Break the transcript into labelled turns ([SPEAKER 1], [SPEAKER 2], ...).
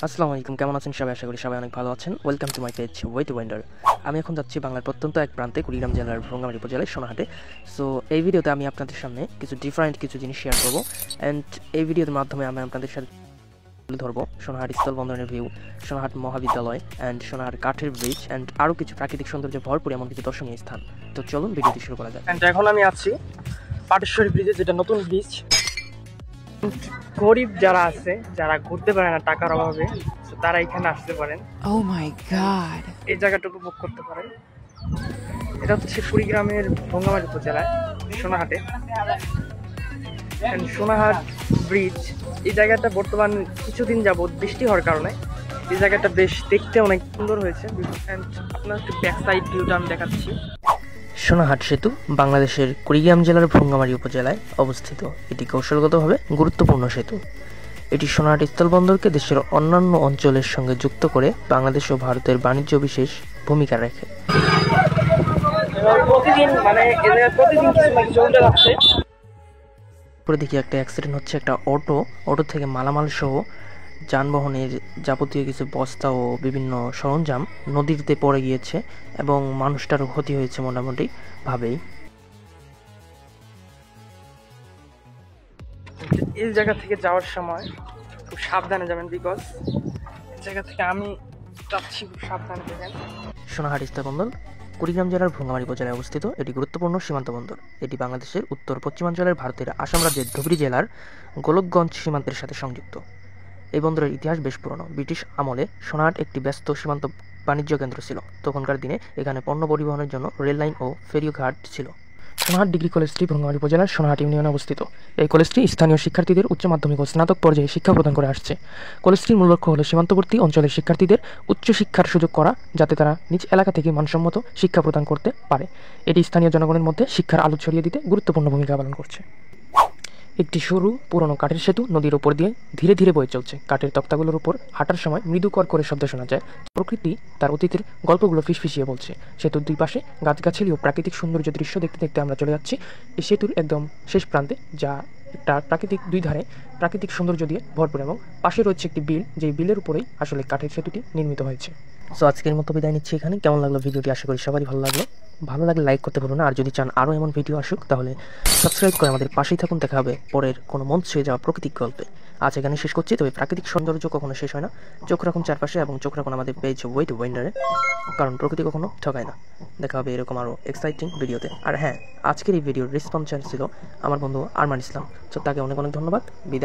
[SPEAKER 1] আসসালামু আলাইকুম, কেমন আছেন সবাই? আশা করি সবাই অনেক ভালো আছেন। Welcome to my page way to welder. আমি এখন যাচ্ছি বাংলার প্রত্যন্ত এক প্রান্তে, কুড়িগ্রাম জেলার ভ্রঙ্গামারী উপজেলায় সোনাহাটে। সো এই ভিডিওতে আমি আপনাদের সামনে কিছু ডিফারেন্ট কিছু জিনিস শেয়ার করবো, অ্যান্ড এই ভিডিওর মাধ্যমে আমি আপনাদের সাথে তুলে ধরবো সোনাহাট স্থলবন্দরের ভিউ, সোনাহাট মহাবিদ্যালয়, অ্যান্ড সোনাহাট কাঠের ব্রিজ, অ্যান্ড আরও কিছু প্রাকৃতিক সৌন্দর্যে ভরপুর এমন কিছু দর্শনীয় স্থান। তো চলুন ভিডিওটি শুরু করা যায়।
[SPEAKER 2] অ্যান্ড এখন আমি আছি পাটেশ্বরী ব্রিজে, যেটা নতুন ব্রিজ। গরিব যারা আছে, যারা ঘুরতে পারে না টাকার অভাবে, তারা এখানে আসতে পারেন।
[SPEAKER 3] Oh my god.
[SPEAKER 2] এই জায়গাটা উপভোগ করতে পারেন। এটা হচ্ছে কুড়িগ্রামের ভ্রঙ্গামারী উপজেলায় সোনাহাটে। সোনাহাট ব্রিজ, এই জায়গাটা বর্তমান কিছুদিন যাবৎ বৃষ্টি হওয়ার কারণে এই জায়গাটা বেশ দেখতে অনেক সুন্দর হয়েছে। অ্যান্ড আপনার একটু ব্যাক সাইড ভিউটা আমি দেখাচ্ছি।
[SPEAKER 1] সোনাহাট সেতু বাংলাদেশের কুড়িগ্রাম জেলার ভ্রঙ্গামারী উপজেলায় অবস্থিত। এটি কৌশলগতভাবে গুরুত্বপূর্ণ সেতু। এটি সোনাহাট স্থলবন্দরকে দেশের অন্যান্য অঞ্চলের সঙ্গে যুক্ত করে বাংলাদেশ ও ভারতের বাণিজ্য বিশেষ ভূমিকা রাখে।
[SPEAKER 2] প্রতিদিন কিছু না কিছু উল্টে যাচ্ছে।
[SPEAKER 1] পরে দেখি একটা অ্যাক্সিডেন্ট হচ্ছে, একটা অটো থেকে মালামাল সহ যানবাহনের যাবতীয় কিছু বস্তা ও বিভিন্ন সরঞ্জাম নদীতে পড়ে গিয়েছে এবং মানুষটারও ক্ষতি হয়েছে মোটামুটি ভাবেই।
[SPEAKER 2] এই জায়গা থেকে যাওয়ার সময় খুব সাবধানে যাবেন, বিকজ এই জায়গা থেকে আমি যাচ্ছি খুব সাবধানে যাবেন।
[SPEAKER 1] সোনাহাট স্থলবন্দর কুড়িগ্রাম জেলার ভ্রঙ্গামারী উপজেলায় অবস্থিত। এটি গুরুত্বপূর্ণ সীমান্ত বন্দর। এটি বাংলাদেশের উত্তর পশ্চিমাঞ্চলের ভারতের আসাম রাজ্যের ধুবড়ী জেলার গোলকগঞ্জ সীমান্তের সাথে সংযুক্ত। এই বন্দরের ইতিহাস বেশ পুরনো। ব্রিটিশ আমলে সোনাহাট একটি ব্যস্ত সীমান্ত বাণিজ্য কেন্দ্র ছিল। তখনকার দিনে এখানে পণ্য পরিবহনের জন্য রেল লাইন ও ফেরি ঘাট ছিল। সোনাহাট ডিগ্রি কলেজটি ভ্রঙ্গামারী উপজেলার সোনাহাট ইউনিয়নে অবস্থিত। এই কলেজটি স্থানীয় শিক্ষার্থীদের উচ্চ মাধ্যমিক ও স্নাতক পর্যায়ে শিক্ষা প্রদান করে আসছে। কলেজটির মূল লক্ষ্য হল সীমান্তবর্তী অঞ্চলের শিক্ষার্থীদের উচ্চশিক্ষার সুযোগ করা, যাতে তারা নিজ এলাকা থেকে মানসম্মত শিক্ষা প্রদান করতে পারে। এটি স্থানীয় জনগণের মধ্যে শিক্ষার আলো ছড়িয়ে দিতে গুরুত্বপূর্ণ ভূমিকা পালন করছে। একটি সরু পুরনো কাঠের সেতু নদীর উপর দিয়ে ধীরে ধীরে বয়ে চলছে। কাঠের তক্তাগুলোর উপর হাঁটার সময় মৃদু করে শব্দ শোনা যায়। প্রকৃতি তার অতীতের গল্পগুলো ফিসফিসিয়ে বলছে। সেতুর দুই পাশে গাছগাছালি ও প্রাকৃতিক সৌন্দর্য দৃশ্য দেখতে দেখতে আমরা চলে যাচ্ছি এই সেতুর একদম শেষ প্রান্তে, যা একটা দুই ধারে প্রাকৃতিক সৌন্দর্য দিয়ে ভরপুর, এবং পাশে রয়েছে একটি বিল, যেই বিলের উপরেই আসলে কাঠের সেতুটি নির্মিত হয়েছে। সো আজকের মতো বিদায় নিচ্ছি এখানে। কেমন লাগলো ভিডিওটি? আশা করি সবারই ভালো লাগলো। ভালো লাগলে লাইক করতে ভুলুন না, আর যদি চান আরও এমন ভিডিও আসুক তাহলে সাবস্ক্রাইব করে আমাদের পাশেই থাকুন। দেখা হবে পরের কোনো মন ছুঁয়ে যাওয়া প্রাকৃতিক গল্পে। আজ এখানে শেষ করছি, তবে প্রাকৃতিক সৌন্দর্য কখনো শেষ হয় না। চোখ রাখুন চারপাশে এবং চোখ রাখুন আমাদের পেজ ওয়ে টু ওয়েন্ডারে, কারণ প্রকৃতি কখনো ঠকায় না। দেখা হবে এরকম আরও এক্সাইটিং ভিডিওতে। আর হ্যাঁ, আজকের এই ভিডিওর রেসপন্স ছিল আমার বন্ধু আরমান ইসলাম। তো তাকে অনেক অনেক ধন্যবাদ। বিদায়।